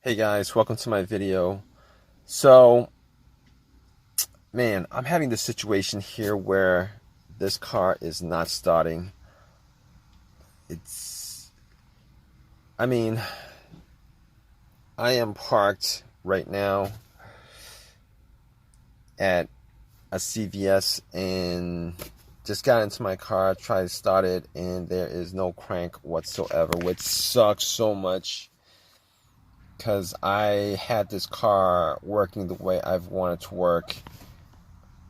Hey guys, welcome to my video. So, man, I'm having this situation here where this car is not starting. It's, I mean, I am parked right now at a CVS and just got into my car, tried to start it, and there is no crank whatsoever, which sucks so much because I had this car working the way I've wanted to work.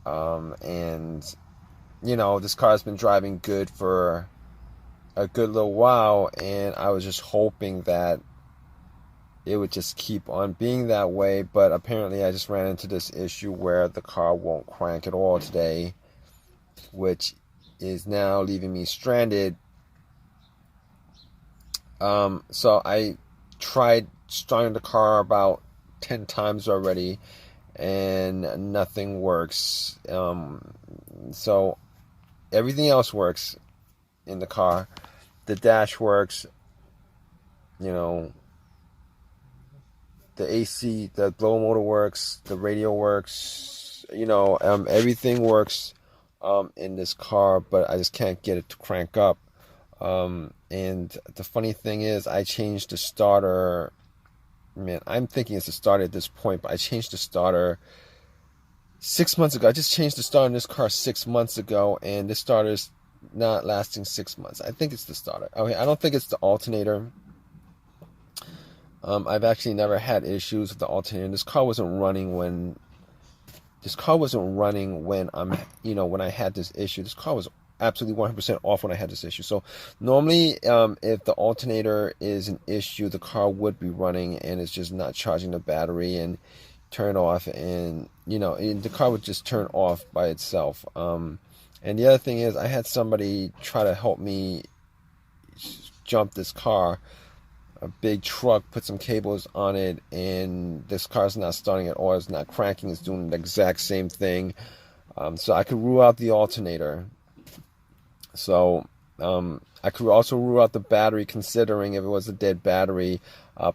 And this car's been driving good for a good little while, and I was just hoping that it would just keep on being that way. But apparently I just ran into this issue where the car won't crank at all today, which is now leaving me stranded. So I tried starting the car about 10 times already, and nothing works. So everything else works in the car. The dash works, the AC, the blow motor works, the radio works, everything works in this car, but I just can't get it to crank up. And the funny thing is, I changed the starter. Man, I'm thinking it's the starter at this point, but I changed the starter 6 months ago. I just changed the starter in this car 6 months ago, and this starter's not lasting 6 months. I think it's the starter. Okay, I don't think it's the alternator. I've actually never had issues with the alternator. This car wasn't running when when I had this issue. This car was absolutely 100% off when I had this issue. So normally, if the alternator is an issue, the car would be running and it's just not charging the battery and turn off, and the car would just turn off by itself. And the other thing is, I had somebody try to help me jump this car. A big truck put some cables on it, and this car's not starting at all. It's not cranking. It's doing the exact same thing. So I could rule out the alternator. So I could also rule out the battery, considering if it was a dead battery,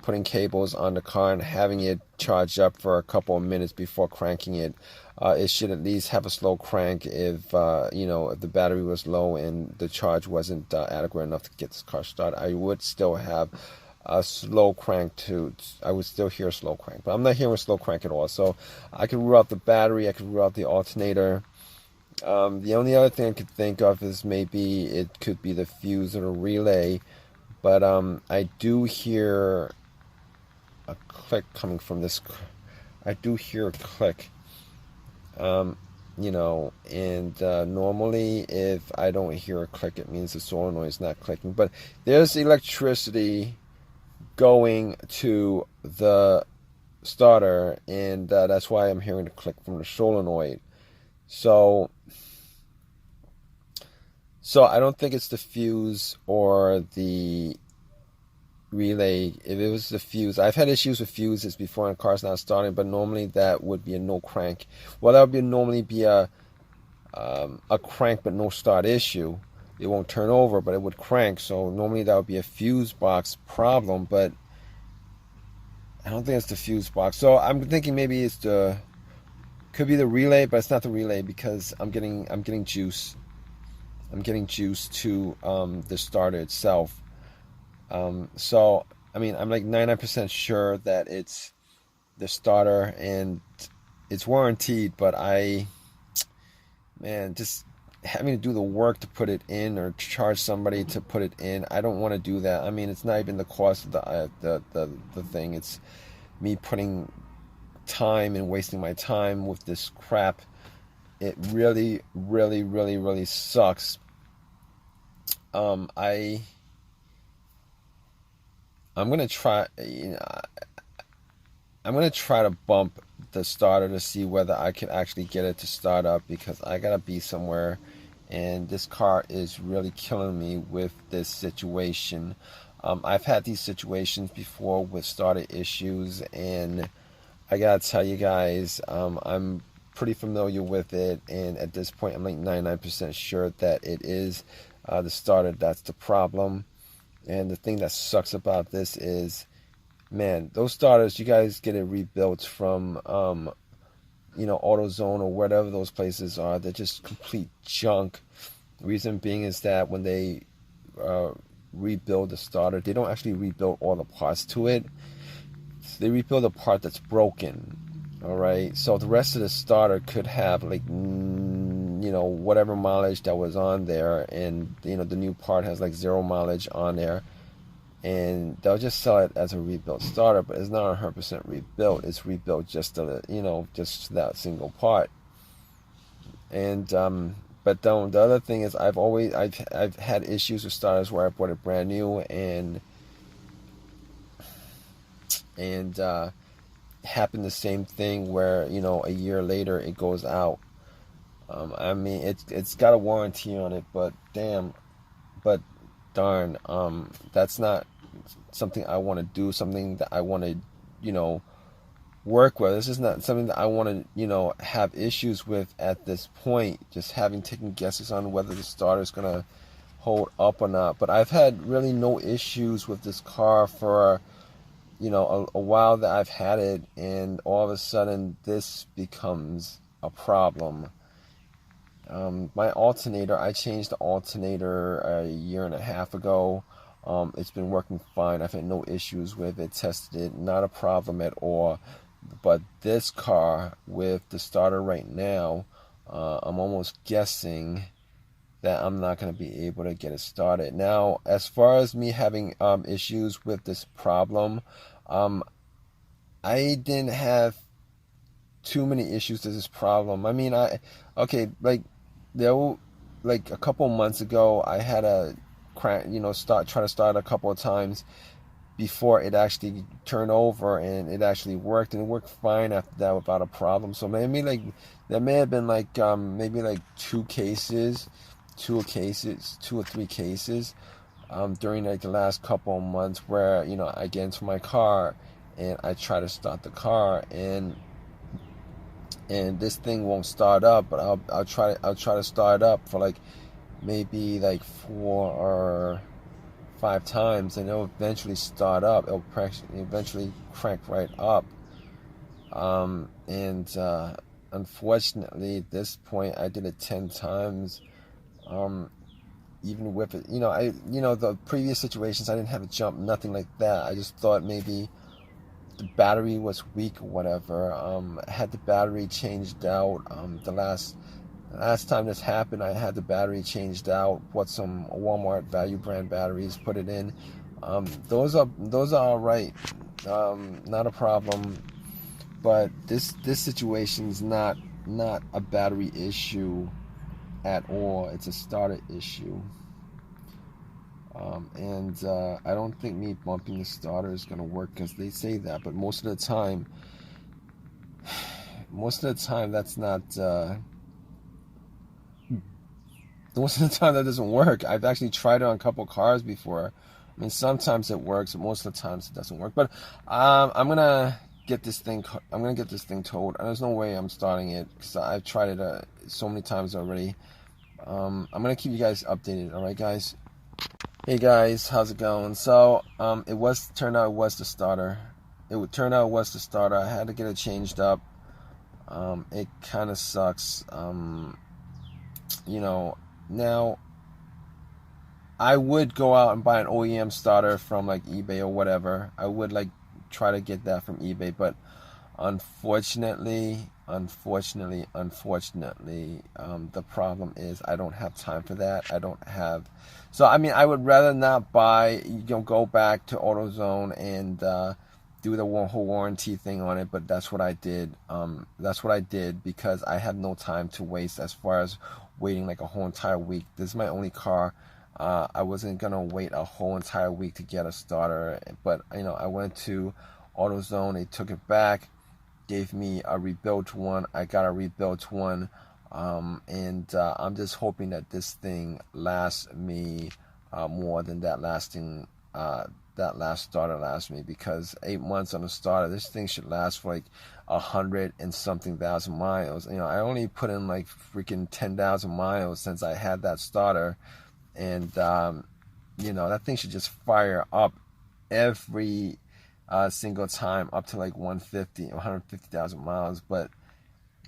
putting cables on the car and having it charge up for a couple of minutes before cranking it. It should at least have a slow crank if if the battery was low and the charge wasn't adequate enough to get this car started. I would still have a slow crank I would still hear a slow crank, but I'm not hearing a slow crank at all. So I could rule out the battery, I could rule out the alternator. The only other thing I could think of is maybe it could be the fuse or the relay, but I do hear a click coming from this. I do hear a click, and normally if I don't hear a click, it means the solenoid is not clicking. But there's electricity going to the starter, and that's why I'm hearing the click from the solenoid. So I don't think it's the fuse or the relay. If it was the fuse, I've had issues with fuses before and cars not starting, but normally that would be a no crank. Well, that would normally be a crank but no start issue. It won't turn over, but it would crank. So normally that would be a fuse box problem, but I don't think it's the fuse box. So I'm thinking maybe could be the relay, but it's not the relay because I'm getting juice. I'm getting juice to the starter itself. So I mean, I'm like 99% sure that it's the starter and it's warranted, but just having to do the work to put it in or charge somebody to put it in, I don't want to do that. I mean, it's not even the cost of the thing. It's me putting time and wasting my time with this crap. It really, really, really, really sucks. I'm gonna try. I'm gonna try to bump the starter to see whether I can actually get it to start up, because I gotta be somewhere, and this car is really killing me with this situation. I've had these situations before with starter issues, and I gotta tell you guys, I'm pretty familiar with it, and at this point I'm like 99% sure that it is the starter that's the problem. And the thing that sucks about this is man, those starters, you guys get it rebuilt from AutoZone or whatever those places are. They're just complete junk. Reason being is that when they rebuild the starter, they don't actually rebuild all the parts to it. They rebuild the part that's broken. All right, so the rest of the starter could have like whatever mileage that was on there, and the new part has like 0 mileage on there, and they'll just sell it as a rebuilt starter, but it's not 100% rebuilt. It's rebuilt just just that single part. And but the other thing is I've had issues with starters where I bought it brand new and happened the same thing where a year later it goes out. I mean it's got a warranty on it, but darn, that's not something I want to do, something that I want to work with. This is not something that I want to have issues with at this point, just having taken guesses on whether the starter is going to hold up or not. But I've had really no issues with this car for a while that I've had it, and all of a sudden this becomes a problem. My alternator, I changed the alternator a year and a half ago. It's been working fine. I've had no issues with it. Tested it, not a problem at all. But this car with the starter right now, I'm almost guessing that I'm not going to be able to get it started. Now, as far as me having issues with this problem, I didn't have too many issues with this problem. I mean, like a couple months ago, I had a try to start a couple of times before it actually turned over, and it actually worked, and it worked fine after that without a problem. So maybe like there may have been like maybe like two or three cases during like the last couple of months where I get into my car and I try to start the car, and this thing won't start up, but I'll try to start up for like maybe like 4 or 5 times, and it'll eventually start up. It'll eventually crank right up. And unfortunately, at this point, I did it 10 times. Even with it, the previous situations, I didn't have a jump, nothing like that. I just thought maybe the battery was weak or whatever. I had the battery changed out. The last time this happened, I had the battery changed out. Bought some Walmart value brand batteries, put it in. Those are all right, not a problem. But this situation's not a battery issue at all. It's a starter issue. And I don't think me bumping the starter is gonna work, because they say that, but most of the time that's not. Most of the time that doesn't work. I've actually tried it on a couple cars before. I mean, sometimes it works, but most of the times it doesn't work. But I'm gonna get this thing towed, and there's no way I'm starting it because I've tried it so many times already. I'm gonna keep you guys updated. All right, guys. Hey guys, how's it going? So turned out it was the starter. I had to get it changed up. It kind of sucks. Now, I would go out and buy an OEM starter from like eBay or whatever. I would like try to get that from eBay, but unfortunately, the problem is I don't have time for that. So I mean, I would rather not buy. Go back to AutoZone and do the whole warranty thing on it. But that's what I did. Because I had no time to waste as far as waiting like a whole entire week. This is my only car. I wasn't gonna wait a whole entire week to get a starter, but I went to AutoZone. They took it back, gave me a rebuilt one. I got a rebuilt one, and I'm just hoping that this thing lasts me more than that last starter lasted me, because 8 months on a starter, this thing should last for like 100 and something thousand miles. I only put in like freaking 10,000 miles since I had that starter, and that thing should just fire up every single time up to like 150,000 miles. But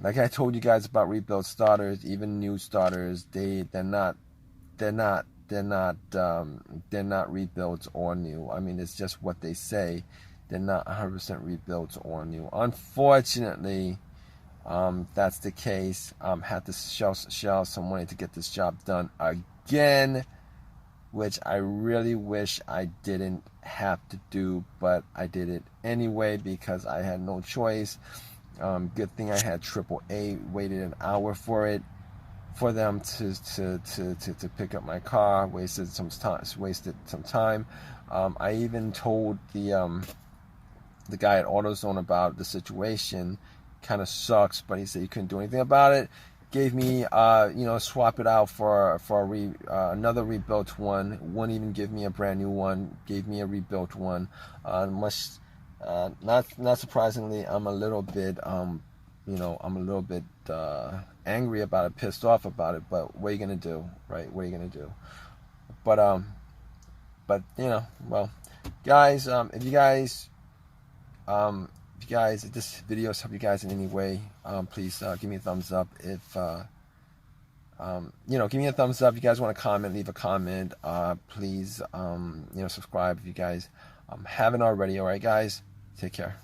like I told you guys about rebuild starters, even new starters, they're not rebuilds or new. I mean, it's just what they say. They're not 100% rebuilds or new. Unfortunately, that's the case. Had to shell some money to get this job done again, which I really wish I didn't have to do, but I did it anyway because I had no choice. Good thing I had AAA, waited an hour for them to pick up my car. Wasted some time. I even told the guy at AutoZone about the situation. Kind of sucks, but he said he couldn't do anything about it. Gave me, swap it out for another rebuilt one. Wouldn't even give me a brand new one. Gave me a rebuilt one. Not surprisingly, I'm a little bit, angry about it, pissed off about it. But what are you gonna do, right? What are you gonna do? But well, guys, if this video has helped you guys in any way, please give me a thumbs up. If give me a thumbs up. If you guys want to comment, leave a comment. Please, subscribe if you guys haven't already. All right, guys, take care.